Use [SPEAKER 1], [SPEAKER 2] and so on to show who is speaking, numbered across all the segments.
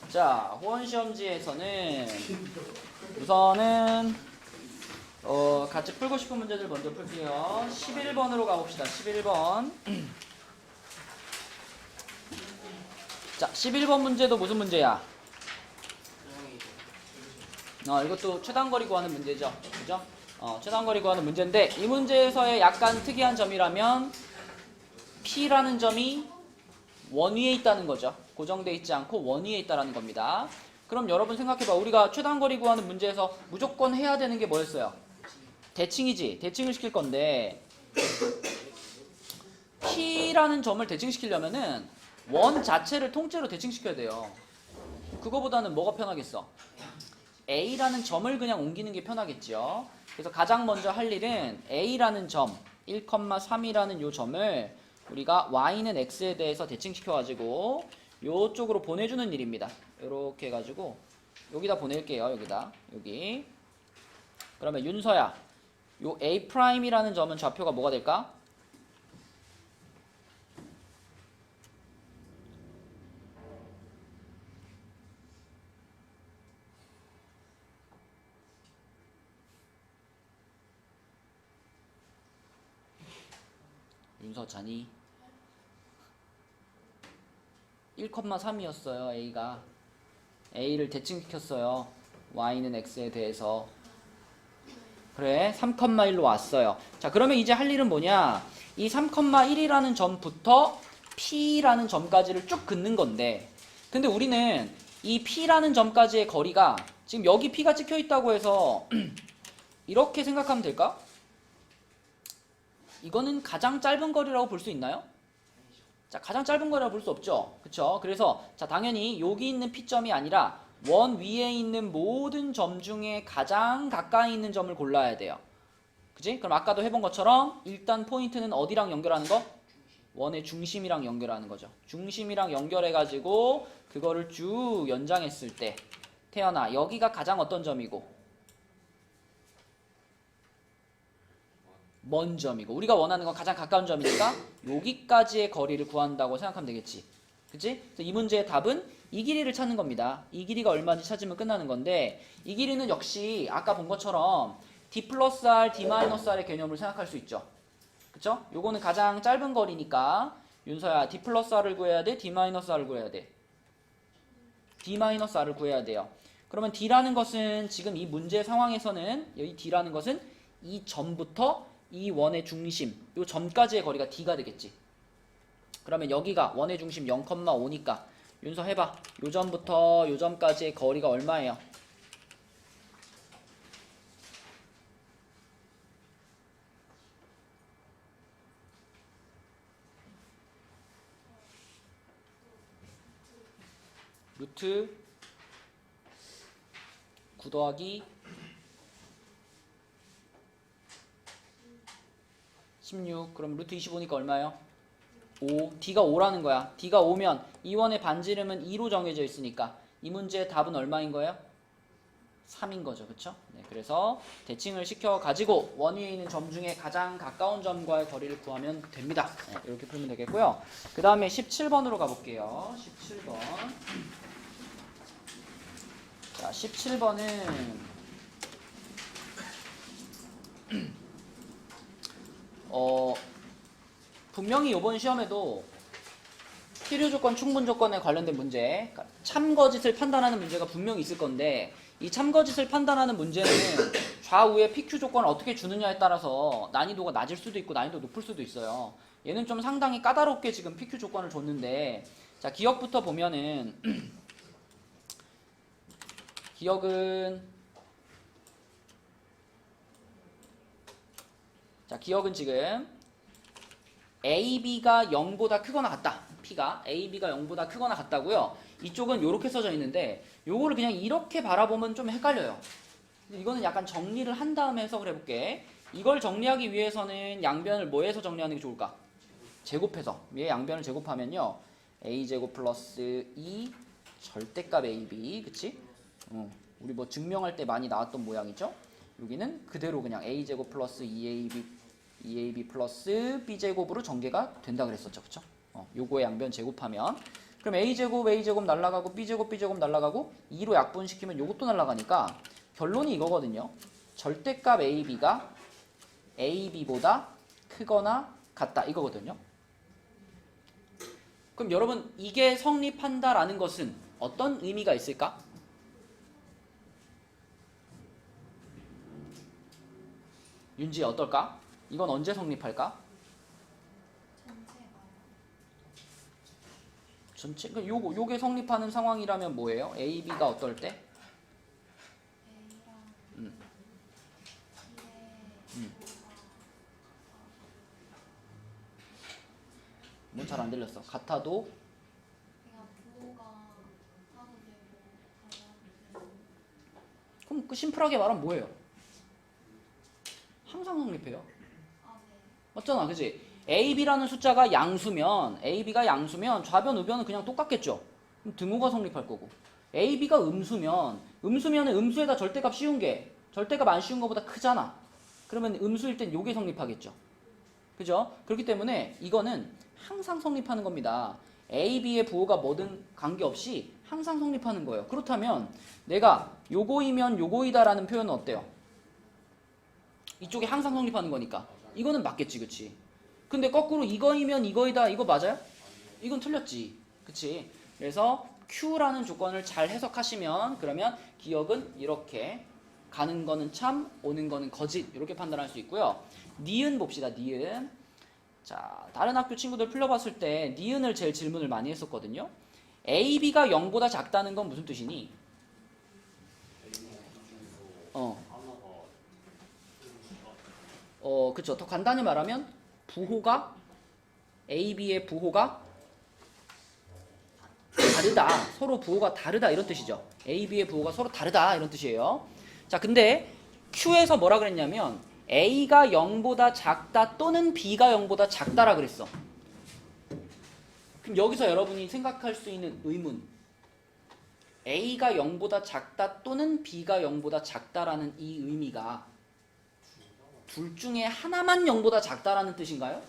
[SPEAKER 1] 자, 호언시험지에서는 우선은 같이 풀고 싶은 문제들 먼저 풀게요. 11번으로 가봅시다. 11번. 자, 11번 문제도 무슨 문제야? 이것도 최단거리 구하는 문제죠. 그죠? 최단거리 구하는 문제인데 이 문제에서의 약간 특이한 점이라면 P라는 점이 원위에 있다는 거죠. 고정되어 있지 않고 원위에 있다는 겁니다. 그럼 여러분 생각해봐. 우리가 최단거리 구하는 문제에서 무조건 해야 되는 게 뭐였어요? 대칭이지. 대칭을 시킬 건데 P라는 점을 대칭시키려면은 원 자체를 통째로 대칭시켜야 돼요. 그거보다는 뭐가 편하겠어? A라는 점을 그냥 옮기는 게 편하겠죠. 그래서 가장 먼저 할 일은 A라는 점 1,3이라는 요 점을 우리가 Y는 X에 대해서 대칭시켜가지고 요쪽으로 보내주는 일입니다. 요렇게 해가지고 여기다 보낼게요. 여기다. 여기. 그러면 윤서야, 요 A'이라는 점은 좌표가 뭐가 될까? 윤서 자니? 1,3이었어요. A가. A를 대칭시켰어요. Y는 X에 대해서. 그래, 3,1로 왔어요. 자, 그러면 이제 할 일은 뭐냐? 이 3,1이라는 점부터 P라는 점까지를 쭉 긋는 건데, 근데 우리는 이 P라는 점까지의 거리가 지금 여기 P가 찍혀 있다고 해서 이렇게 생각하면 될까? 이거는 가장 짧은 거리라고 볼 수 있나요? 자, 가장 짧은 거리라고 볼 수 없죠. 그쵸? 그래서 자, 당연히 여기 있는 P점이 아니라 원 위에 있는 모든 점 중에 가장 가까이 있는 점을 골라야 돼요. 그치? 그럼 아까도 해본 것처럼 일단 포인트는 어디랑 연결하는 거? 원의 중심이랑 연결하는 거죠. 중심이랑 연결해가지고 그거를 쭉 연장했을 때 태연아, 여기가 가장 어떤 점이고? 먼 점이고 우리가 원하는 건 가장 가까운 점이니까 여기까지의 거리를 구한다고 생각하면 되겠지. 그치? 그래서 이 문제의 답은 이 길이를 찾는 겁니다. 이 길이가 얼마인지 찾으면 끝나는 건데 이 길이는 역시 아까 본 것처럼 D 플러스 R, D 마이너스 R의 개념을 생각할 수 있죠. 그쵸? 요거는 가장 짧은 거리니까 윤서야 D 플러스 R을 구해야 돼? D 마이너스 R을 구해야 돼? D 마이너스 R을 구해야 돼요. 그러면 D라는 것은 지금 이 문제 상황에서는 여기 D라는 것은 이 점부터 이 원의 중심, 요 점까지의 거리가 D가 되겠지. 그러면 여기가 원의 중심 0,5니까 윤서 해봐. 요 점부터 요 점까지의 거리가 얼마예요? 루트 9 더하기 16. 그럼 루트 25니까 얼마예요? 5. D가 5라는 거야. D가 5면 이 원의 반지름은 2로 정해져 있으니까 이 문제의 답은 얼마인 거예요? 3인 거죠. 그쵸? 네, 그래서 대칭을 시켜가지고 원 위에 있는 점 중에 가장 가까운 점과의 거리를 구하면 됩니다. 네, 이렇게 풀면 되겠고요. 그 다음에 17번으로 가볼게요. 17번. 자, 17번은 분명히 이번 시험에도 필요조건, 충분조건에 관련된 문제, 그러니까 참거짓을 판단하는 문제가 분명히 있을 건데 이 참거짓을 판단하는 문제는 좌우의 PQ 조건을 어떻게 주느냐에 따라서 난이도가 낮을 수도 있고 난이도가 높을 수도 있어요. 얘는 좀 상당히 까다롭게 지금 PQ 조건을 줬는데 자, 기억부터 보면은 기억은 지금 AB가 0보다 크거나 같다. P가 AB가 0보다 크거나 같다고요. 이쪽은 이렇게 써져 있는데 요거를 그냥 이렇게 바라보면 좀 헷갈려요. 이거는 약간 정리를 한 다음에 해석을 해볼게. 이걸 정리하기 위해서는 양변을 뭐해서 정리하는 게 좋을까? 제곱해서. 위에 양변을 제곱하면요. A제곱 플러스 2 절대값 AB. 그치? 우리 뭐 증명할 때 많이 나왔던 모양이죠? 여기는 그대로 그냥 A제곱 플러스 2AB 플러스 B제곱으로 전개가 된다 그랬었죠. 그쵸? 요거의 양변 제곱하면 그럼 a제곱 날라가고 b제곱 날라가고 2로 약분시키면 요것도 날라가니까 결론이 이거거든요. 절대값 ab가 ab보다 크거나 같다 이거거든요. 그럼 여러분 이게 성립한다라는 것은 어떤 의미가 있을까? 윤지 어떨까? 이건 언제 성립할까? 전체 요게 성립하는 상황이라면 뭐예요? A, B가 어떨 때? 뭐 잘 안 들렸어. 같아도 그럼 그 심플하게 말하면 뭐예요? 항상 성립해요. 맞잖아, 그지? A, B라는 숫자가 양수면 A, B가 양수면 좌변, 우변은 그냥 똑같겠죠. 그럼 등호가 성립할 거고. A, B가 음수면은 음수에다 절대값 씌운 게 절대값 안 씌운 것보다 크잖아. 그러면 음수일 땐 요게 성립하겠죠. 그죠? 그렇기 때문에 이거는 항상 성립하는 겁니다. A, B의 부호가 뭐든 관계없이 항상 성립하는 거예요. 그렇다면 내가 요거이면 요거이다라는 표현은 어때요? 이쪽에 항상 성립하는 거니까 이거는 맞겠지, 그치? 근데 거꾸로 이거이면 이거이다 이거 맞아요? 이건 틀렸지, 그치? 그래서 Q라는 조건을 잘 해석하시면 그러면 기억은 이렇게 가는 거는 참, 오는 거는 거짓 이렇게 판단할 수 있고요. 니은 봅시다, 니은. 자, 다른 학교 친구들 풀려봤을 때 니은을 제일 질문을 많이 했었거든요. A, B가 0보다 작다는 건 무슨 뜻이니? 그쵸. 더 간단히 말하면 부호가 A, B의 부호가 다르다. 서로 부호가 다르다 이런 뜻이죠. A, B의 부호가 서로 다르다 이런 뜻이에요. 자, 근데 Q에서 뭐라 그랬냐면 A가 0보다 작다 또는 B가 0보다 작다라 그랬어. 그럼 여기서 여러분이 생각할 수 있는 의문, A가 0보다 작다 또는 B가 0보다 작다라는 이 의미가 둘 중에 하나만 0보다 작다라는 뜻인가요?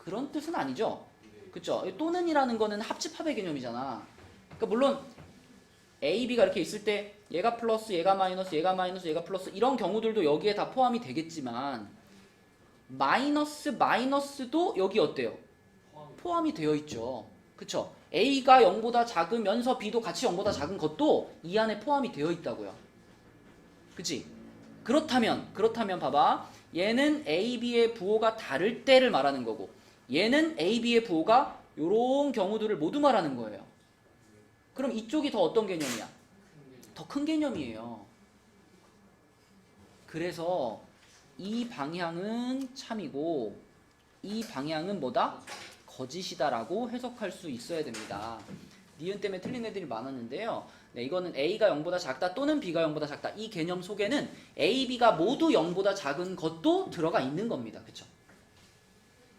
[SPEAKER 1] 그런 뜻은 아니죠. 그쵸? 또는이라는 거는 합집합의 개념이잖아. 그러니까 물론 A, B가 이렇게 있을 때 얘가 플러스, 얘가 마이너스, 얘가 마이너스, 얘가 플러스 이런 경우들도 여기에 다 포함이 되겠지만 마이너스도 여기 어때요? 포함이 되어 있죠. 그쵸? A가 0보다 작으면서 B도 같이 0보다 작은 것도 이 안에 포함이 되어 있다고요. 그치? 그렇다면 봐봐. 얘는 A, B의 부호가 다를 때를 말하는 거고 얘는 A, B의 부호가 요런 경우들을 모두 말하는 거예요. 그럼 이쪽이 더 어떤 개념이야? 더 큰 개념이에요. 그래서 이 방향은 참이고 이 방향은 뭐다? 거짓이다라고 해석할 수 있어야 됩니다. 니은 때문에 틀린 애들이 많았는데요. 네, 이거는 A가 0보다 작다 또는 B가 0보다 작다. 이 개념 속에는 A, B가 모두 0보다 작은 것도 들어가 있는 겁니다. 그쵸?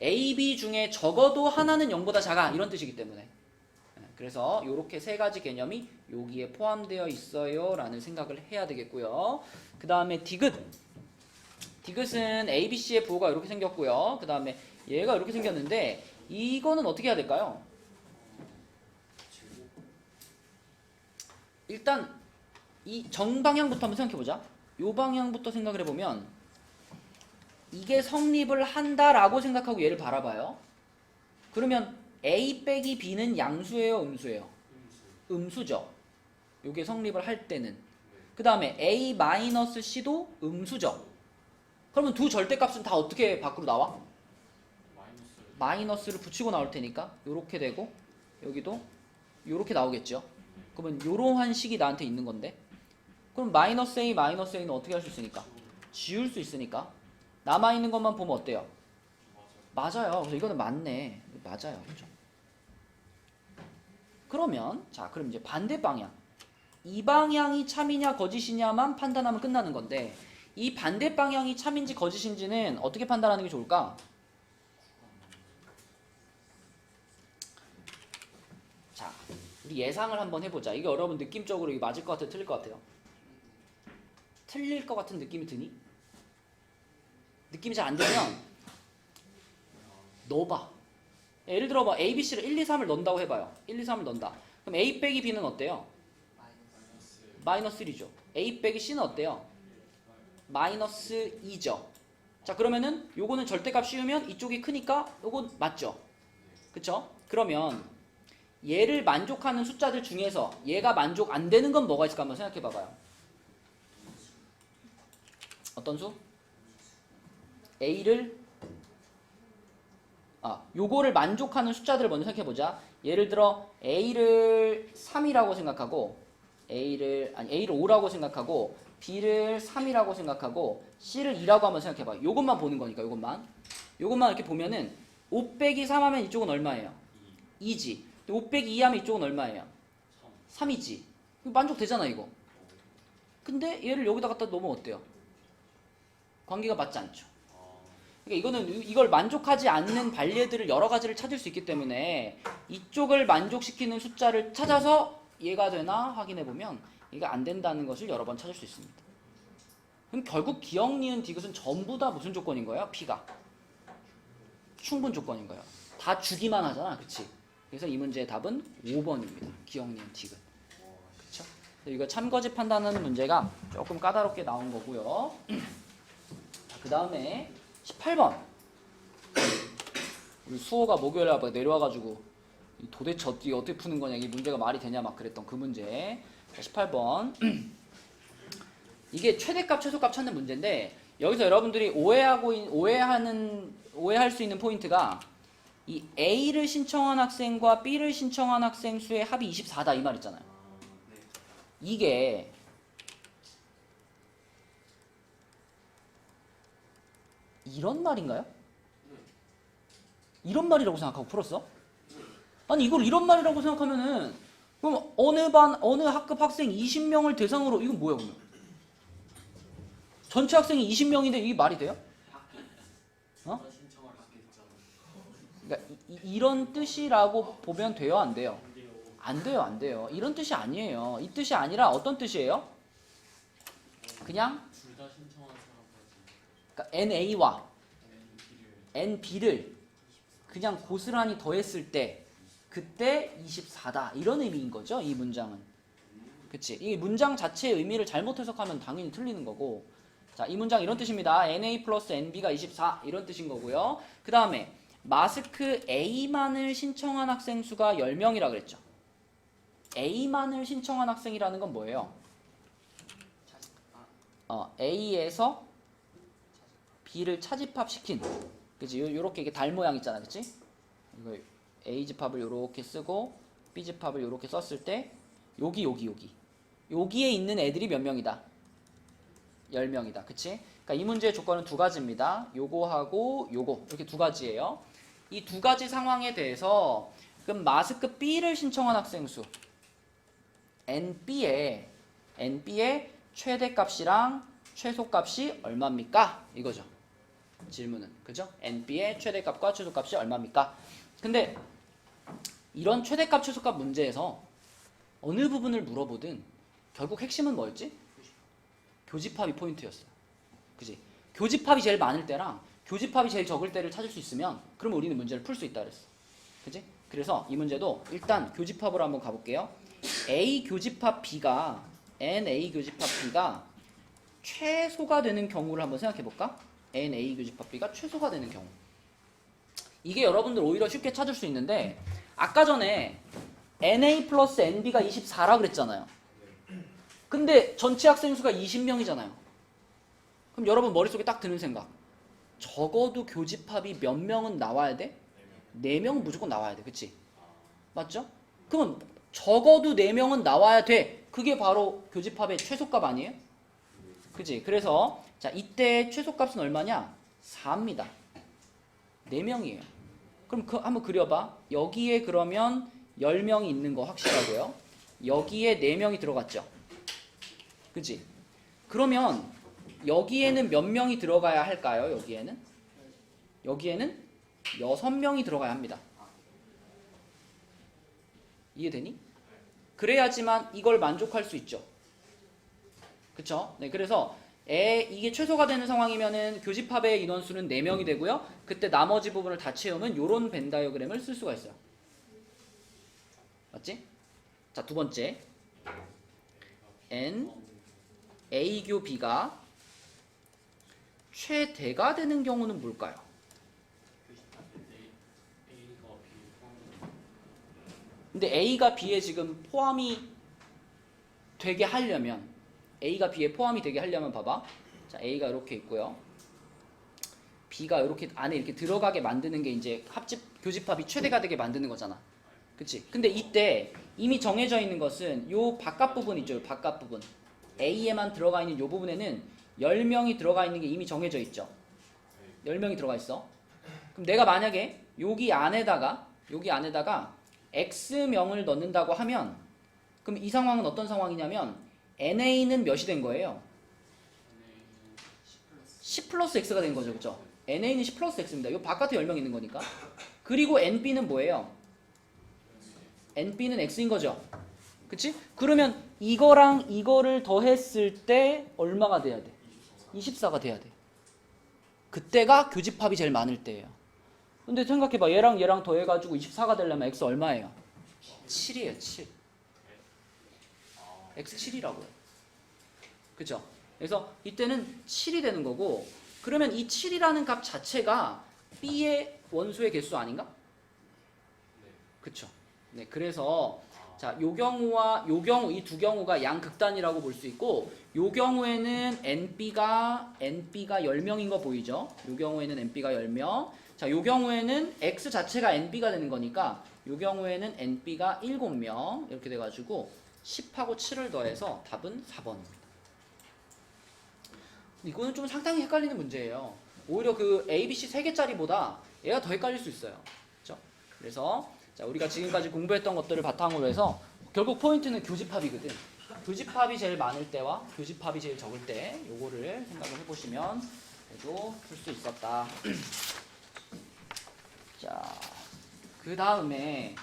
[SPEAKER 1] A, B 중에 적어도 하나는 0보다 작아. 이런 뜻이기 때문에. 그래서 이렇게 세 가지 개념이 여기에 포함되어 있어요 라는 생각을 해야 되겠고요. 그 다음에 디귿. 디귿은 A, B, C의 부호가 이렇게 생겼고요. 그 다음에 얘가 이렇게 생겼는데 이거는 어떻게 해야 될까요? 일단 이 정방향부터 한번 생각해보자. 이 방향부터 생각을 해보면 이게 성립을 한다라고 생각하고 얘를 바라봐요. 그러면 A 빼기 B는 양수예요, 음수예요? 음수죠. 이게 성립을 할 때는. 그 다음에 A 마이너스 C도 음수죠. 그러면 두 절대값은 다 어떻게 밖으로 나와? 마이너스를 붙이고 나올 테니까 요렇게 되고 여기도 요렇게 나오겠죠. 그러면 요러한 식이 나한테 있는 건데 그럼 마이너스 A 마이너스 A는 어떻게 할 수 있으니까? 지울 수 있으니까 남아있는 것만 보면 어때요? 맞아요. 그래서 이거는 맞네. 맞아요. 그렇죠? 그러면 자 그럼 이제 반대 방향 이 방향이 참이냐 거짓이냐만 판단하면 끝나는 건데 이 반대 방향이 참인지 거짓인지는 어떻게 판단하는 게 좋을까? 자 우리 예상을 한번 해보자. 이게 여러분 느낌적으로 이게 맞을 것 같아요? 틀릴 것 같아요? 틀릴 것 같은 느낌이 드니? 느낌이 잘 안 들면 넣어봐. 예를 들어 뭐 A, B, C를 1, 2, 3을 넣는다고 해봐요. 1, 2, 3을 넣는다. 그럼 A 빼기 B는 어때요? 마이너스 1이죠. A 빼기 C는 어때요? 마이너스 2죠. 자, 그러면은 요거는 절대값 씌우면 이쪽이 크니까 요거 맞죠? 그쵸? 그러면 얘를 만족하는 숫자들 중에서 얘가 만족 안 되는 건 뭐가 있을까 한번 생각해 봐봐요. 어떤 수? A를 요거를 만족하는 숫자들을 먼저 생각해 보자. 예를 들어 A를 3이라고 생각하고 A를 5라고 생각하고 B를 3이라고 생각하고 C를 2라고 한번 생각해 봐요. 요것만 보는 거니까 요것만 이렇게 보면은 5 빼기 3 하면 이쪽은 얼마예요? 2지. 5 빼기 2 하면 이쪽은 얼마예요? 3이지. 만족되잖아 이거. 근데 얘를 여기다 갖다 놓으면 어때요? 관계가 맞지 않죠. 그러니까 이걸 만족하지 않는 반례들을 여러 가지를 찾을 수 있기 때문에 이쪽을 만족시키는 숫자를 찾아서 얘가 되나 확인해 보면 얘가 안 된다는 것을 여러 번 찾을 수 있습니다. 그럼 결국 기억, 니은, 디귿은 전부 다 무슨 조건인 거예요? P가 충분 조건인 거예요. 다 주기만 하잖아, 그렇지? 그래서 이 문제의 답은 5번입니다. 기억, 니은, 디귿. 그렇죠? 이거 참거짓 판단하는 문제가 조금 까다롭게 나온 거고요. 그 다음에 18번. 우리 수호가 목요일에 내려와가지고 도대체 어떻게 푸는 거냐, 이 문제가 말이 되냐 막 그랬던 그 문제. 18번. 이게 최대값, 최소값 찾는 문제인데 여기서 여러분들이 오해할 수 있는 포인트가 이 A를 신청한 학생과 B를 신청한 학생 수의 합이 24다 이 말 있잖아요. 이게 이런 말인가요? 이런 말이라고 생각하고 풀었어? 아니 이걸 이런 말이라고 생각하면은 그럼 어느 학급 학생 20명을 대상으로 이건 뭐야 그러면? 전체 학생이 20명인데 이게 말이 돼요? 어? 그러니까 이런 뜻이라고 보면 돼요, 안 돼요? 안 돼요, 안 돼요. 이런 뜻이 아니에요. 이 뜻이 아니라 어떤 뜻이에요? 그냥 그러니까 NA와 NB를 그냥 고스란히 더했을 때 그때 24다 이런 의미인 거죠, 이 문장은. 그치? 이 문장 자체의 의미를 잘못 해석하면 당연히 틀리는 거고. 자, 이 문장 이런 뜻입니다. NA 플러스 NB가 24 이런 뜻인 거고요. 그 다음에 마스크 A만을 신청한 학생 수가 10명이라 그랬죠. A만을 신청한 학생이라는 건 뭐예요? A에서 B를 차집합시킨, 그치? 요렇게 이게 달 모양 있잖아, 그치? 이거 A 집합을 요렇게 쓰고 B 집합을 요렇게 썼을 때 여기에 있는 애들이 몇 명이다? 10명이다, 그치? 그러니까 이 문제의 조건은 두 가지입니다. 요거하고 요거 이렇게 두 가지예요. 이 두 가지 상황에 대해서 그럼 마스크 B를 신청한 학생 수 NB의 최대값이랑 최소값이 얼마입니까? 이거죠. 질문은. 그죠? NB의 최대값과 최소값이 얼마입니까? 근데 이런 최대값, 최소값 문제에서 어느 부분을 물어보든 결국 핵심은 뭐였지? 교집합이 포인트였어요. 그지? 교집합이 제일 많을 때랑 교집합이 제일 적을 때를 찾을 수 있으면 그러면 우리는 문제를 풀 수 있다 그랬어. 그지? 그래서 이 문제도 일단 교집합으로 한번 가볼게요. A 교집합 B가 NA 교집합 B가 최소가 되는 경우를 한번 생각해 볼까? NA 교집합 B가 최소가 되는 경우. 이게 여러분들 오히려 쉽게 찾을 수 있는데 아까 전에 NA 플러스 NB가 24라 그랬잖아요. 근데 전체 학생 수가 20명이잖아요. 그럼 여러분 머릿속에 딱 드는 생각. 적어도 교집합이 몇 명은 나와야 돼? 4명은 무조건 나와야 돼. 그치? 맞죠? 그러면 적어도 4명은 나와야 돼. 그게 바로 교집합의 최소값 아니에요? 그치? 그래서 자, 이때 최소값은 얼마냐? 4입니다. 4명이에요. 그럼 한번 그려봐. 여기에 그러면 10명이 있는 거 확실하고요. 여기에 4명이 들어갔죠. 그치? 그러면 여기에는 몇 명이 들어가야 할까요? 여기에는 6명이 들어가야 합니다. 이해되니? 그래야지만 이걸 만족할 수 있죠. 그쵸? 네, 그래서 이게 최소가 되는 상황이면은 교집합의 인원수는 4명이 되고요. 그때 나머지 부분을 다 채우는 요런 벤 다이어그램을 쓸 수가 있어요. 맞지? 자, 두 번째. N A교 B가 최대가 되는 경우는 뭘까요? 근데 A가 B에 지금 포함이 되게 하려면 A가 B에 포함이 되게 하려면 봐봐. 자, A가 이렇게 있고요. B가 이렇게 안에 이렇게 들어가게 만드는 게 이제 교집합이 최대가 되게 만드는 거잖아. 그치? 근데 이때 이미 정해져 있는 것은 요 바깥 부분 있죠. 요 바깥 부분. A에만 들어가 있는 요 부분에는 10명이 들어가 있는 게 이미 정해져 있죠. 10명이 들어가 있어. 그럼 내가 만약에 여기 안에다가 X명을 넣는다고 하면 그럼 이 상황은 어떤 상황이냐면 NA는 몇이 된 거예요? 10 플러스 X가 된 거죠. 그죠? NA는 10 플러스 X입니다. 요 바깥에 10명 있는 거니까. 그리고 NB는 뭐예요? NB는 X인 거죠. 그치? 그러면 이거랑 이거를 더했을 때 얼마가 돼야 돼? 24가 돼야 돼. 그때가 교집합이 제일 많을 때예요. 근데 생각해봐. 얘랑 얘랑 더해가지고 24가 되려면 X 얼마예요? 7이에요. 7. X 7이라고요. 그죠? 그래서 이때는 7이 되는 거고 그러면 이 7이라는 값 자체가 B의 원소의 개수 아닌가? 그쵸? 네, 그래서 자, 요 경우와 요 경우 이 두 경우가 양극단이라고 볼 수 있고 요 경우에는 NB가 10명인 거 보이죠? 요 경우에는 NB가 10명. 자, 요 경우에는 X 자체가 NB가 되는 거니까 요 경우에는 NB가 7명 이렇게 돼 가지고 10하고 7을 더해서 답은 4번입니다. 이거는 좀 상당히 헷갈리는 문제예요. 오히려 그 A, B, C 3개짜리보다 얘가 더 헷갈릴 수 있어요. 그렇죠? 그래서 자, 우리가 지금까지 공부했던 것들을 바탕으로 해서 결국 포인트는 교집합이거든. 교집합이 제일 많을 때와 교집합이 제일 적을 때 요거를 생각을 해보시면 그래도 풀 수 있었다. 자, 그 다음에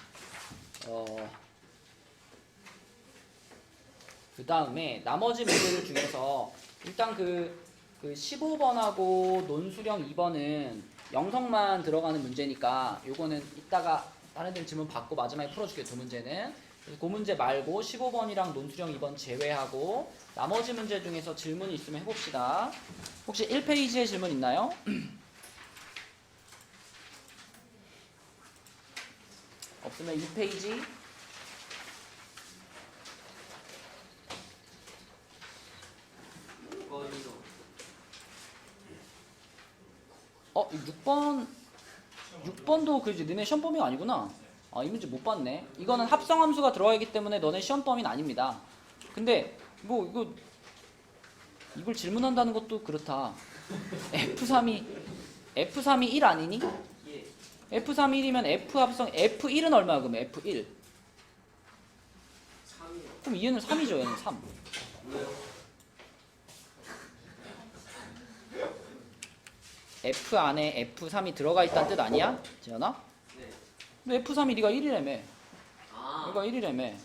[SPEAKER 1] 나머지 문제들 중에서 일단 그 15번하고 논수령 2번은 영성만 들어가는 문제니까 요거는 이따가 다른 데 질문 받고 마지막에 풀어줄게요. 두 문제는. 그래서 그 문제 말고 15번이랑 논수령 2번 제외하고 나머지 문제 중에서 질문이 있으면 해봅시다. 혹시 1페이지에 질문 있나요? 없으면 2페이지. 이 6번도 그지 너네 시험 범위가 아니구나. 이 문제 못 봤네. 이거는 합성함수가 들어가 있기 때문에 너네 시험 범위는 아닙니다. 근데 뭐 이걸 질문한다는 것도 그렇다. F3이 1 아니니? F3이 1이면 F 합성 F1은 얼마야 그럼 F1? 그럼 얘는 3이죠. 얘는 3. F 안에 F3이 들어가 있다는 뜻 아니야? 재현아? 근데 F3이 네가 1이라며. 얘가 1이라며.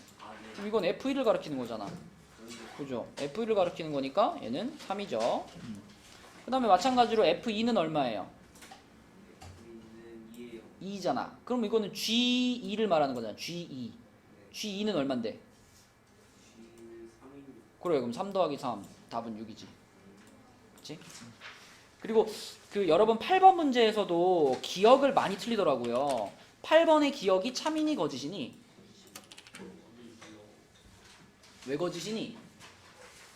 [SPEAKER 1] 그럼 이건 F1을 가리키는 거잖아. 그죠? F1을 가리키는 거니까 얘는 3이죠. 그 다음에 마찬가지로 F2는 얼마예요? 2잖아. 그럼 이거는 G2를 말하는 거잖아. G2. G2는 얼만데? 그래, 그럼 3 더하기 3. 답은 6이지. 그치? 그리고 여러분 8번 문제에서도 기억을 많이 틀리더라고요. 8번의 기억이 참이니 거짓이니? 왜 거짓이니?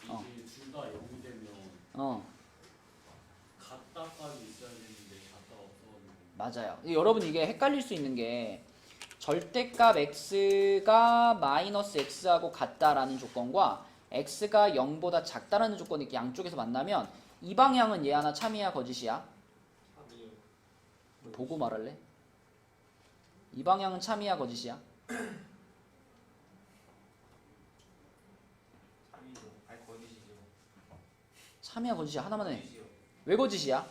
[SPEAKER 2] 둘다 0이 되면 같다까지 있어야 되는데 같다가 없어가지고.
[SPEAKER 1] 맞아요. 여러분 이게 헷갈릴 수 있는 게 절대값 x가 마이너스 x하고 같다라는 조건과 x가 0보다 작다라는 조건이 이렇게 양쪽에서 만나면 이 방향은 얘 하나 참이야 거짓이야? 보고 말할래? 이 방향은 참이야 거짓이야? 참이야 거짓이야? 하나만 해. 왜 거짓이야?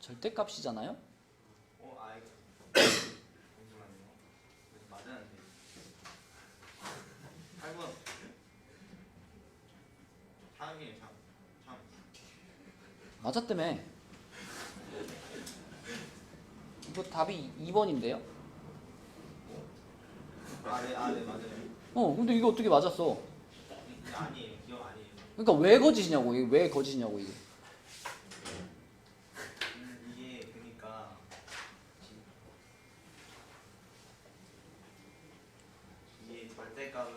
[SPEAKER 1] 절대값이잖아요?
[SPEAKER 3] 창이에요, 창. 창.
[SPEAKER 1] 맞았다며. 이거 답이 2번인데요?
[SPEAKER 3] 네, 맞아요.
[SPEAKER 1] 근데 이게 어떻게 맞았어?
[SPEAKER 3] 아니에요, 기억 아니에요.
[SPEAKER 1] 그러니까 왜 거짓이냐고, 이게 왜 거짓이냐고, 이게.
[SPEAKER 3] 이게 그러니까 이게 절대값은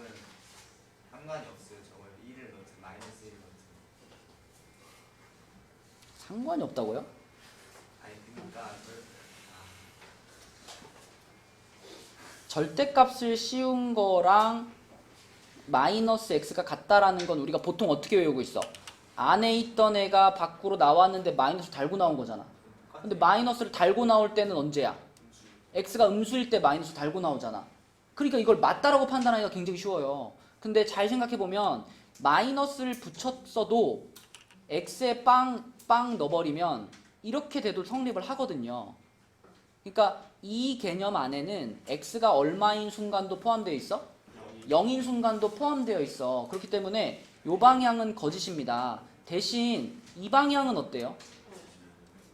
[SPEAKER 3] 상관이 없어요. 저걸 1을 넣든 마이너스 1을 넣든.
[SPEAKER 1] 상관이 없다고요?
[SPEAKER 3] 아니 그러니까
[SPEAKER 1] 절대값을 씌운 거랑 마이너스 x가 같다라는 건 우리가 보통 어떻게 외우고 있어? 안에 있던 애가 밖으로 나왔는데 마이너스 달고 나온 거잖아. 근데 마이너스를 달고 나올 때는 언제야? x가 음수일 때 마이너스 달고 나오잖아. 그러니까 이걸 맞다라고 판단하기가 굉장히 쉬워요. 근데 잘 생각해보면 마이너스를 붙였어도 x에 빵 넣어버리면 이렇게 돼도 성립을 하거든요. 그러니까 이 개념 안에는 x가 얼마인 순간도 포함되어 있어? 0인 순간도 포함되어 있어. 그렇기 때문에 이 방향은 거짓입니다. 대신 이 방향은 어때요?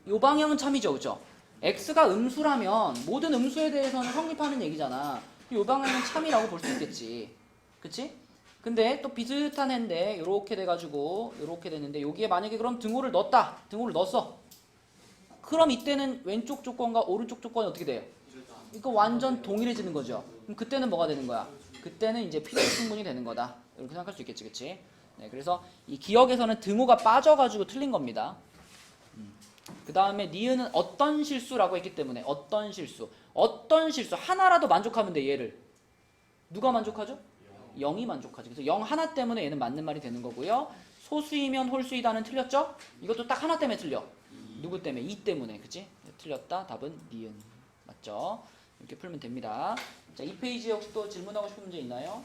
[SPEAKER 1] 이 방향은 참이죠, 그죠? x가 음수라면 모든 음수에 대해서는 성립하는 얘기잖아. 이 방향은 참이라고 볼 수 있겠지, 그치? 근데 또 비슷한 애인데 이렇게 돼가지고 이렇게 됐는데 여기에 만약에 그럼 등호를 넣었다, 등호를 넣었어. 그럼 이때는 왼쪽 조건과 오른쪽 조건이 어떻게 돼요? 이거 완전 동일해지는 거죠. 그럼 그때는 뭐가 되는 거야? 그때는 이제 필요 충분히 되는 거다. 이렇게 생각할 수 있겠지, 그치? 네, 그래서 이 기억에서는 등호가 빠져가지고 틀린 겁니다. 그 다음에 니은은 어떤 실수라고 했기 때문에 어떤 실수 하나라도 만족하면 돼. 얘를 누가 만족하죠? 0이 만족하지. 그래서 0 하나 때문에 얘는 맞는 말이 되는 거고요. 소수이면 홀수이다는 틀렸죠? 이것도 딱 하나 때문에 틀려. 누구 때문에? 2 때문에. 그치? 틀렸다. 답은 니은. 맞죠? 이렇게 풀면 됩니다. 자, 이 페이지에 혹시 또 질문하고 싶은 문제 있나요?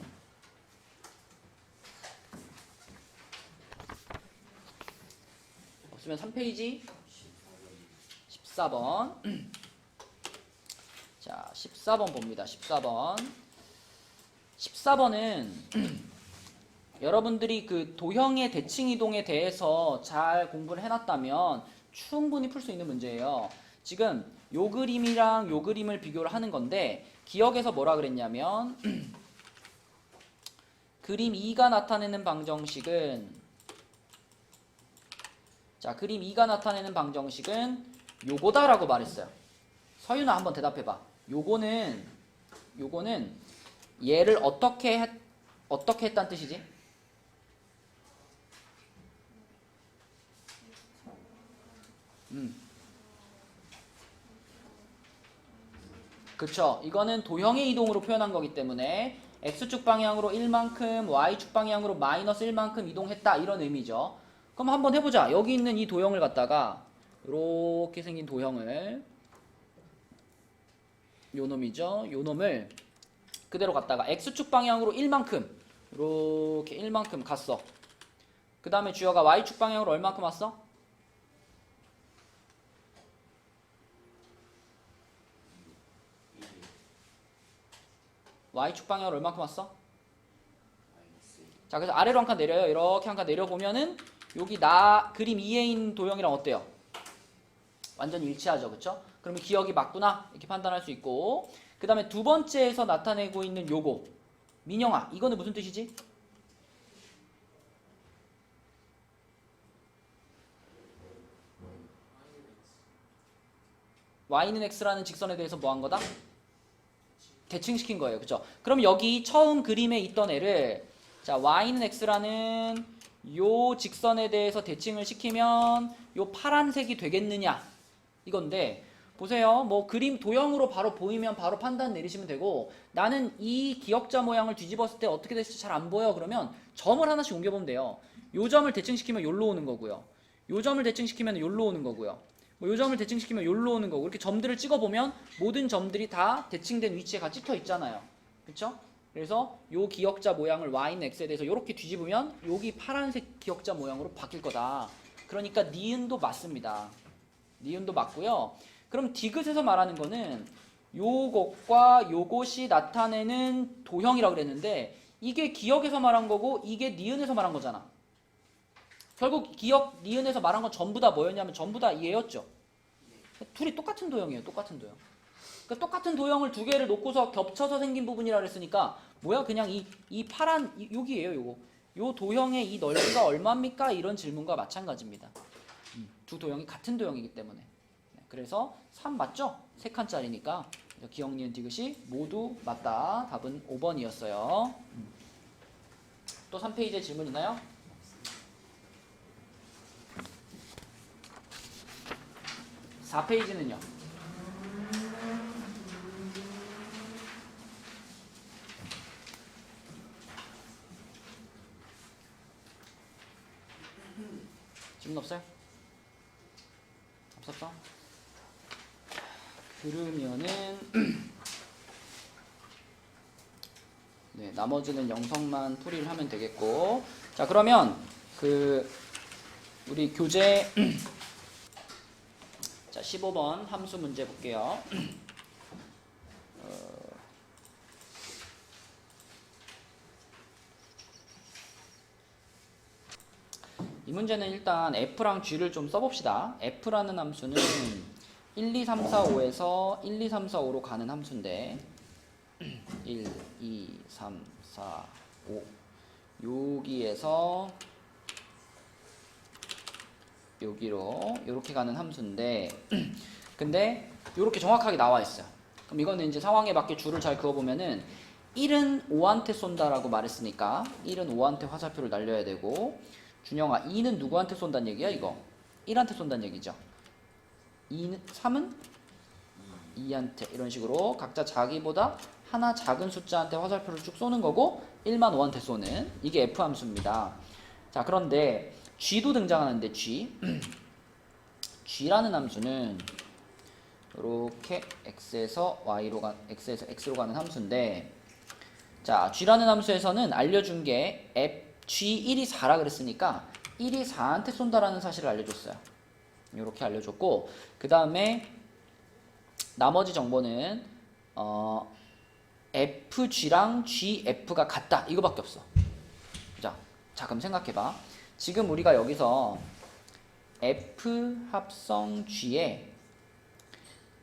[SPEAKER 1] 없으면 3페이지 14번. 자, 14번 봅니다. 14번은 여러분들이 그 도형의 대칭 이동에 대해서 잘 공부를 해놨다면 충분히 풀 수 있는 문제예요. 지금 요 그림이랑 요 그림을 비교를 하는 건데 기억에서 뭐라 그랬냐면 그림 2가 나타내는 방정식은 그림 2가 나타내는 방정식은 요거다라고 말했어요. 서윤아 한번 대답해봐. 요거는 얘를 어떻게 했다는 뜻이지? 그쵸. 이거는 도형의 이동으로 표현한 거기 때문에 x축 방향으로 1만큼 y축 방향으로 마이너스 1만큼 이동했다 이런 의미죠. 그럼 한번 해보자. 여기 있는 이 도형을 갖다가 이렇게 생긴 도형을 요 놈이죠. 요 놈을 그대로 갖다가 x축 방향으로 1만큼 이렇게 1만큼 갔어. 그 다음에 주어가 y축 방향으로 얼만큼 왔어? y축 방향으로 얼만큼 왔어? 자, 그래서 아래로 한 칸 내려요. 이렇게 한 칸 내려보면은 여기 그림 2에 있는 도형이랑 어때요? 완전히 일치하죠. 그쵸? 그러면 기억이 맞구나 이렇게 판단할 수 있고, 그 다음에 두 번째에서 나타내고 있는 요거 민영아, 이거는 무슨 뜻이지? y는 x라는 직선에 대해서 뭐 한 거다? 대칭시킨 거예요. 그쵸? 그럼 여기 처음 그림에 있던 애를 자, y는 x라는 요 직선에 대해서 대칭을 시키면 요 파란색이 되겠느냐 이건데, 보세요. 뭐 그림 도형으로 바로 보이면 바로 판단 내리시면 되고, 나는 이 기역자 모양을 뒤집었을 때 어떻게 될지 잘 안 보여 그러면 점을 하나씩 옮겨보면 돼요. 요 점을 대칭시키면 요로 오는 거고요. 요 점을 대칭시키면 요로 오는 거고요. 뭐 요 점을 대칭시키면 요로 오는 거고, 이렇게 점들을 찍어보면 모든 점들이 다 대칭된 위치에 가 찍혀 있잖아요. 그쵸? 그래서 요 기역자 모양을 y는 x에 대해서 이렇게 뒤집으면 여기 파란색 기역자 모양으로 바뀔 거다. 그러니까 니은도 맞습니다. 니은도 맞고요. 그럼 디귿에서 말하는 거는 요것과 요것이 나타내는 도형이라고 그랬는데 이게 기역에서 말한 거고 이게 니은에서 말한 거잖아. 결국 기억 니은에서 말한 건 전부 다 뭐였냐면 전부 다 얘였죠. 둘이 똑같은 도형이에요. 똑같은 도형. 그러니까 똑같은 도형을 두 개를 놓고서 겹쳐서 생긴 부분이라 그랬으니까 뭐야? 그냥 이 파란 여기예요. 요거. 요 도형의 이 넓이가 얼마입니까? 이런 질문과 마찬가지입니다. 두 도형이 같은 도형이기 때문에. 그래서 3 맞죠? 3칸짜리니까 기억 니은 디귿이 모두 맞다. 답은 5번이었어요. 또 3페이지에 질문 있나요? 4페이지는요. 질문 없어요? 없었어? 그러면은 네, 나머지는 영성만 풀이를 하면 되겠고, 자 그러면 우리 교재 자 15번 함수 문제 볼게요. 이 문제는 일단 f랑 g를 좀 써봅시다. f라는 함수는 1, 2, 3, 4, 5에서 1, 2, 3, 4, 5로 가는 함수인데 1, 2, 3, 4, 5 여기에서 여기로 이렇게 가는 함수인데 근데 이렇게 정확하게 나와 있어요. 그럼 이거는 이제 상황에 맞게 줄을 잘 그어보면은 1은 5한테 쏜다라고 말했으니까 1은 5한테 화살표를 날려야 되고, 준영아 2는 누구한테 쏜다는 얘기야 이거? 1한테 쏜다는 얘기죠. 3은 2한테 이런 식으로 각자 자기보다 하나 작은 숫자한테 화살표를 쭉 쏘는 거고 1만 5한테 쏘는 이게 F 함수입니다. 자 그런데 G도 등장하는데 G라는 함수는 이렇게 X에서 X에서 X로 가는 함수인데, 자 G라는 함수에서는 알려준 게 G1이 4라 그랬으니까 1이 4한테 쏜다라는 사실을 알려줬어요. 이렇게 알려줬고, 그 다음에 나머지 정보는 FG랑 GF가 같다 이거밖에 없어. 자 그럼 생각해봐. 지금 우리가 여기서 F 합성 G에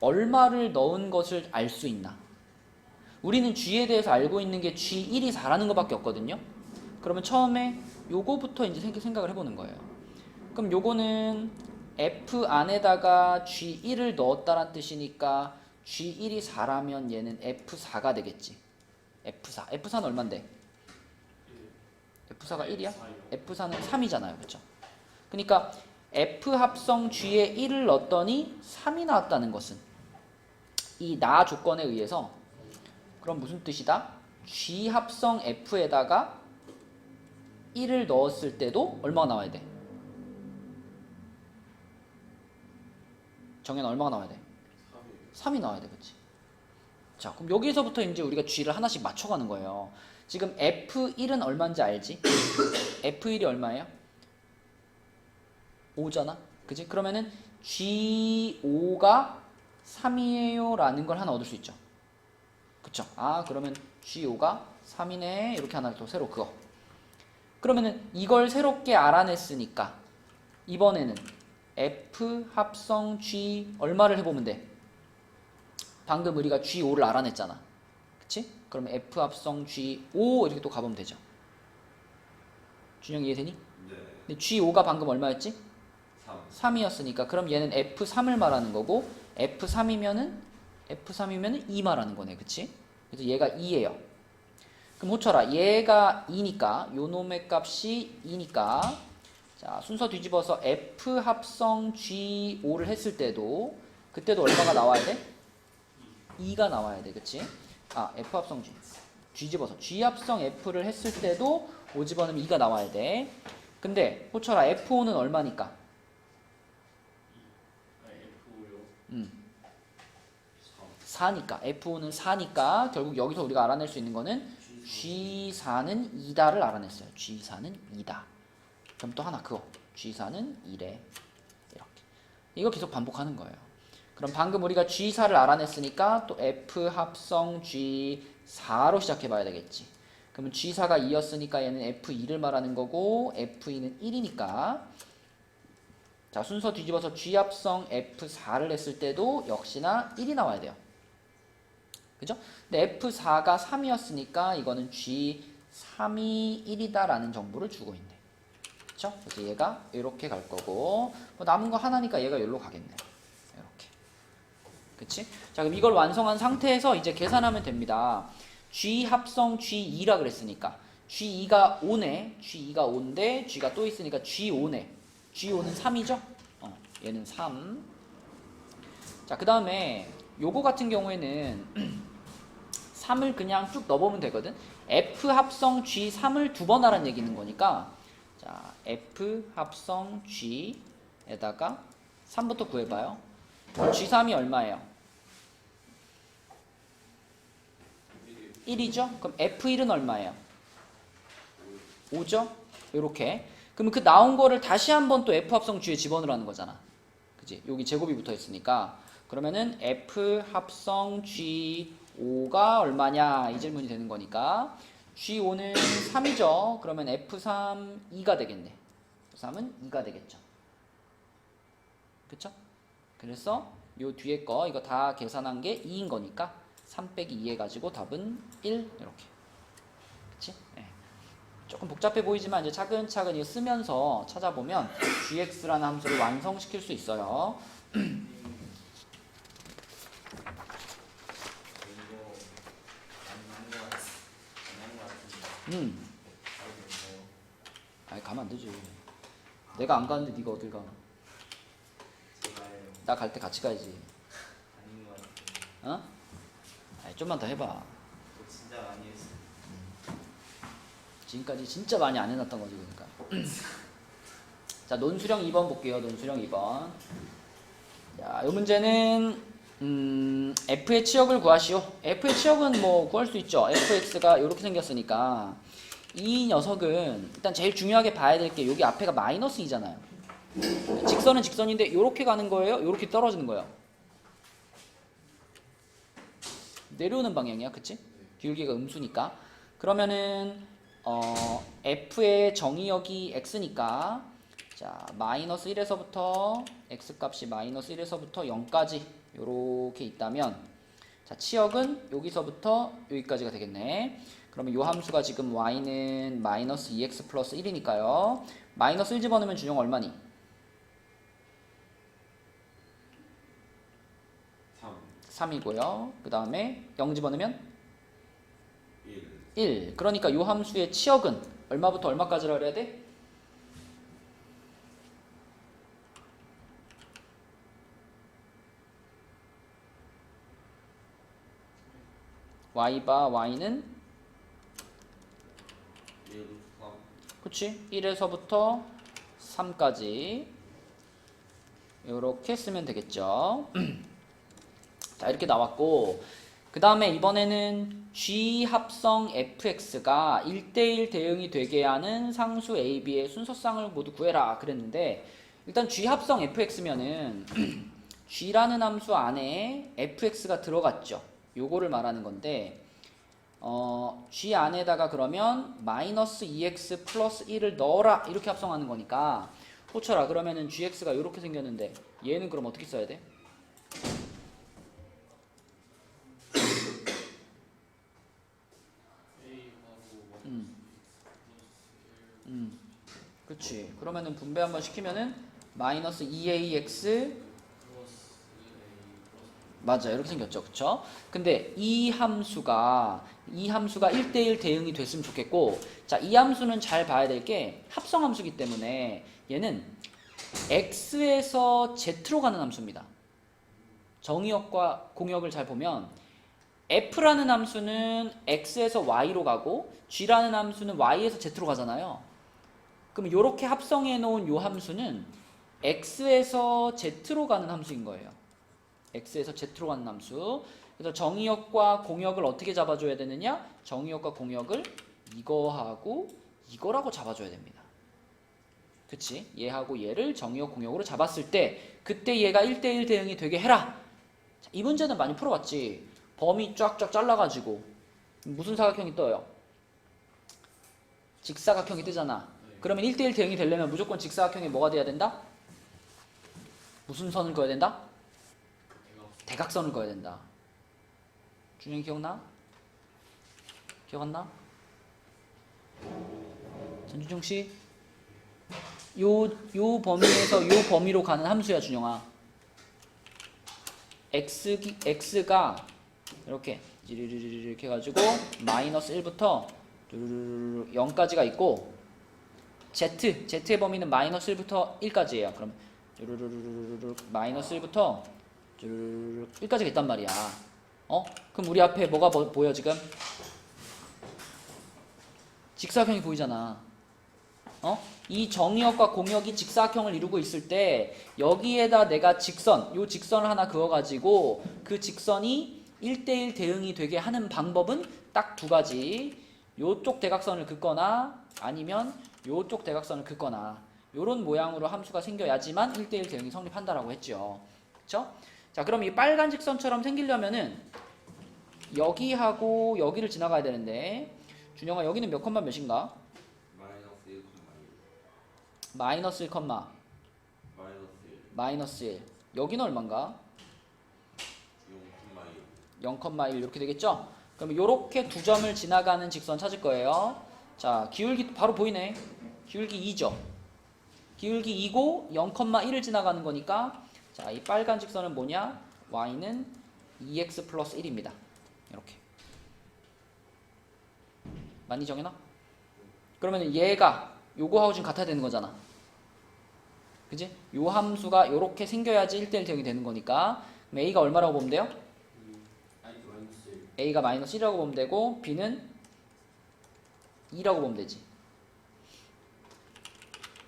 [SPEAKER 1] 얼마를 넣은 것을 알 수 있나? 우리는 G에 대해서 알고 있는 게 G1이 4라는 것밖에 없거든요. 그러면 처음에 요거부터 이제 생각을 해보는 거예요. 그럼 요거는 F 안에다가 G1을 넣었다란 뜻이니까 G1이 4라면 얘는 F4가 되겠지. F4는 얼만데? F4가 1이야? F4는 3이잖아요. 그렇죠? 그러니까 F 합성 G에 1을 넣었더니 3이 나왔다는 것은 이 나 조건에 의해서, 그럼 무슨 뜻이다? G 합성 F에다가 1을 넣었을 때도 얼마가 나와야 돼? 정현 얼마가 나와야 돼? 3이 나와야 돼. 그치? 자 그럼 여기서부터 이제 우리가 G를 하나씩 맞춰가는 거예요. 지금 F1은 얼마인지 알지? F1이 얼마예요? 5잖아? 그치? 그러면은 G5가 3이에요 라는 걸 하나 얻을 수 있죠. 그쵸? 아 그러면 G5가 3이네 이렇게 하나 또 새로 그어. 그러면은 이걸 새롭게 알아냈으니까 이번에는 F 합성 G 얼마를 해보면 돼? 방금 우리가 G5를 알아냈잖아. 그치? 그러면 F 합성 G5 이렇게 또 가보면 되죠. 준영이 이해되니?
[SPEAKER 3] 네.
[SPEAKER 1] 근데 G5가 방금 얼마였지?
[SPEAKER 3] 3.
[SPEAKER 1] 3이었으니까 그럼 얘는 F3을 말하는 거고 F3이면은 2 말하는 거네. 그치? 그래서 얘가 2예요. 그럼 호철아 얘가 2니까 요 놈의 값이 2니까 자 순서 뒤집어서 F 합성 G5를 했을 때도 그때도 얼마가 나와야 돼? 2가 나와야 돼. 그치? 아 F 합성 G 뒤집어서 G 합성 F를 했을 때도 5 집어넣으면 2가 나와야 돼. 근데 호철아 F5는 얼마니까?
[SPEAKER 2] F5요?
[SPEAKER 1] 4니까 F5는 4니까 결국 여기서 우리가 알아낼 수 있는 거는 G4는 2다를 알아냈어요. G4는 2다. 그럼 또 하나 그거 G4는 2래. 이렇게 이거 계속 반복하는 거예요. 그럼 방금 우리가 G4를 알아냈으니까 또 F 합성 G4로 시작해 봐야 되겠지. 그러면 G4가 2였으니까 얘는 F2를 말하는 거고 F2는 1이니까 자 순서 뒤집어서 G 합성 F4를 했을 때도 역시나 1이 나와야 돼요. 그죠? 근데 F4가 3이었으니까 이거는 G3이 1이다 라는 정보를 주고 있네. 그쵸? 그래서 얘가 이렇게 갈 거고 뭐 남은 거 하나니까 얘가 여기로 가겠네. 이렇게. 그치? 자 그럼 이걸 완성한 상태에서 이제 계산하면 됩니다. G 합성 G2라 그랬으니까 G2가 5네. G2가 5인데 G가 또 있으니까 G5네. G5는 3이죠? 얘는 3. 자 그 다음에 요거 같은 경우에는 3을 그냥 쭉 넣어보면 되거든. F 합성 G3을 두 번 하라는 얘기는 거니까 자 F 합성 G에다가 3부터 구해봐요. G3이 얼마예요? 1이죠? 그럼 F1은 얼마예요? 5죠? 요렇게. 그러면 그 나온 거를 다시 한번 또 F 합성 G에 집어넣으라는 거잖아. 그치? 여기 제곱이 붙어 있으니까. 그러면은 F 합성 G5가 얼마냐? 이 질문이 되는 거니까. G5는 3이죠? 그러면 F3 2가 되겠네. F3은 2가 되겠죠. 그쵸? 그래서 요 뒤에 거 이거 다 계산한 게 2인 거니까 3 빼기 2 해가지고 답은 1 이렇게. 그치? 네. 조금 복잡해 보이지만 이제 차근차근 이거 쓰면서 찾아보면 gx라는 함수를 완성시킬 수 있어요.
[SPEAKER 3] 이거 안한거 같은데.
[SPEAKER 1] 아니 가면 안 되지. 내가 안 가는데 네가 어딜 가?
[SPEAKER 3] 제가요.
[SPEAKER 1] 나 갈 때 같이 가야지.
[SPEAKER 3] 아닌 거 같은데.
[SPEAKER 1] 어? 아니 좀만 더 해봐.
[SPEAKER 3] 저 진짜 많이 했어요.
[SPEAKER 1] 지금까지 진짜 많이 안 해놨던 거지 그러니까. 자 논수령 2번 볼게요. 논수령 2번. 자, 이 문제는 f의 치역을 구하시오. f의 치역은 뭐 구할 수 있죠. fx가 이렇게 생겼으니까 이 녀석은 일단 제일 중요하게 봐야 될 게 여기 앞에가 마이너스 2잖아요. 직선은 직선인데 이렇게 가는 거예요? 이렇게 떨어지는 거예요? 내려오는 방향이야, 그치? 기울기가 음수니까. 그러면은 f의 정의역이 x니까 자 마이너스 1에서부터 x값이 마이너스 1에서부터 0까지 요렇게 있다면 자 치역은 여기서부터 여기까지가 되겠네. 그러면 요 함수가 지금 y는 마이너스 2x 플러스 1이니까요. 마이너스 1 집어넣으면 준영 얼마니? 3이고요. 그 다음에 0 집어넣으면 1. 그러니까 요 함수의 치역은 얼마부터 얼마까지라 그래야 돼? y바 y는 그치? 1에서부터 3까지 이렇게 쓰면 되겠죠. 자 이렇게 나왔고 그 다음에 이번에는 G 합성 fx가 1대1 대응이 되게 하는 상수 a, b의 순서쌍을 모두 구해라 그랬는데 일단 G 합성 fx면은 G라는 함수 안에 fx가 들어갔죠. 요거를 말하는 건데 G 안에다가 그러면 마이너스 2x 플러스 1을 넣어라 이렇게 합성하는 거니까 호철아 그러면은 gx가 이렇게 생겼는데 얘는 그럼 어떻게 써야 돼? 그치. 그러면은 분배 한번 시키면은 마이너스 2ax 맞아 이렇게 생겼죠. 그쵸? 근데 이 함수가 1대1 대응이 됐으면 좋겠고 자 이 함수는 잘 봐야 될 게 합성 함수이기 때문에 얘는 x에서 z로 가는 함수입니다. 정의역과 공역을 잘 보면 f라는 함수는 x에서 y로 가고 g라는 함수는 y에서 z로 가잖아요. 그럼 이렇게 합성해 놓은 요 함수는 x에서 z로 가는 함수인 거예요. x에서 z로 가는 함수. 그래서 정의역과 공역을 어떻게 잡아줘야 되느냐? 정의역과 공역을 이거하고 이거라고 잡아줘야 됩니다. 그치? 얘하고 얘를 정의역 공역으로 잡았을 때 그때 얘가 1대1 대응이 되게 해라. 자, 이 문제는 많이 풀어봤지. 범위 쫙쫙 잘라가지고 무슨 사각형이 떠요? 직사각형이 뜨잖아. 그러면 1대1 대응이 되려면 무조건 직사각형이 뭐가 돼야 된다? 무슨 선을 그어야 된다? 대각선을 그어야 된다. 준영이 기억나? 기억 안 나? 전준종 씨? 요 범위에서 요 범위로 가는 함수야, 준영아. x가 이렇게 이렇게 해가지고 마이너스 1부터 0까지가 있고 z의 범위는 마이너스 1부터 1까지예요. 그럼 마이너스 1부터 1까지가 있단 말이야. 그럼 우리 앞에 뭐가 보여 지금? 직사각형이 보이잖아. 이 정의역과 공역이 직사각형을 이루고 있을 때 여기에다 내가 요 직선을 하나 그어가지고 그 직선이 1대1 대응이 되게 하는 방법은 딱 두 가지. 요쪽 대각선을 긋거나 아니면 요쪽 대각선을 긋거나 요런 모양으로 함수가 생겨야지만 1대1 대응이 성립한다라고 했죠. 그쵸? 자, 그럼 이 빨간 직선처럼 생기려면은 여기하고 여기를 지나가야 되는데 준영아 여기는 몇 컴마 몇인가? 마이너스 1, 마이너스 1. 여기는 얼마인가? 0,1 이렇게 되겠죠? 그럼 이렇게 두 점을 지나가는 직선 찾을 거예요. 자, 기울기 바로 보이네. 기울기 2죠. 기울기 2고 0,1을 지나가는 거니까 자, 이 빨간 직선은 뭐냐? y는 2x 플러스 1입니다. 이렇게. 많이 정해놔? 그러면 얘가 요거하고 지금 같아야 되는 거잖아. 그지? 요 함수가 요렇게 생겨야지 1대1 대응이 되는 거니까 그럼 a가 얼마라고 보면 돼요? a가 마이너스 1이라고 보면 되고 b는 2라고 보면 되지.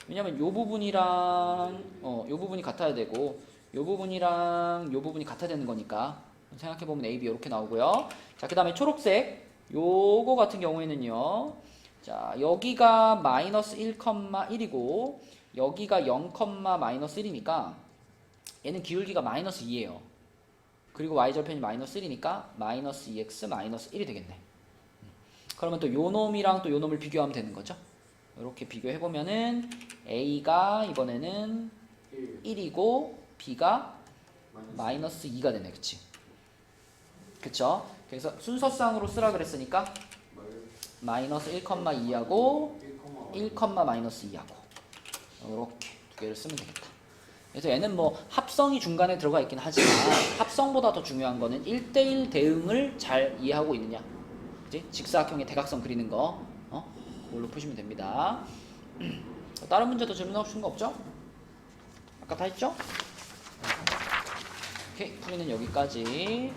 [SPEAKER 1] 왜냐면 요 부분이랑 요 부분이 같아야 되고 요 부분이랑 요 부분이 같아야 되는 거니까 생각해보면 a, b 이렇게 나오고요. 자, 그 다음에 초록색 요거 같은 경우에는요. 자, 여기가 마이너스 1,1이고 여기가 0, 마이너스 1이니까 얘는 기울기가 마이너스 2예요. 그리고 y절편이 마이너스 1이니까 마이너스 2x 마이너스 1이 되겠네. 그러면 또 요 놈이랑 또 요 놈을 비교하면 되는 거죠. 이렇게 비교해보면은 a가 이번에는 1이고 b가 마이너스 2가 되네. 그치? 그쵸? 그래서 순서상으로 쓰라 그랬으니까 마이너스 1,2하고 1, 마이너스 2하고 이렇게 두 개를 쓰면 되겠다. 그래서 얘는 뭐 합성이 중간에 들어가 있긴 하지만 합성보다 더 중요한 거는 1대1 대응을 잘 이해하고 있느냐. 그치? 직사각형의 대각선 그리는 거 그걸로 푸시면 됩니다. 다른 문제도 질문하고 싶은 거 없죠? 아까 다 했죠? 오케이, 풀이는 여기까지.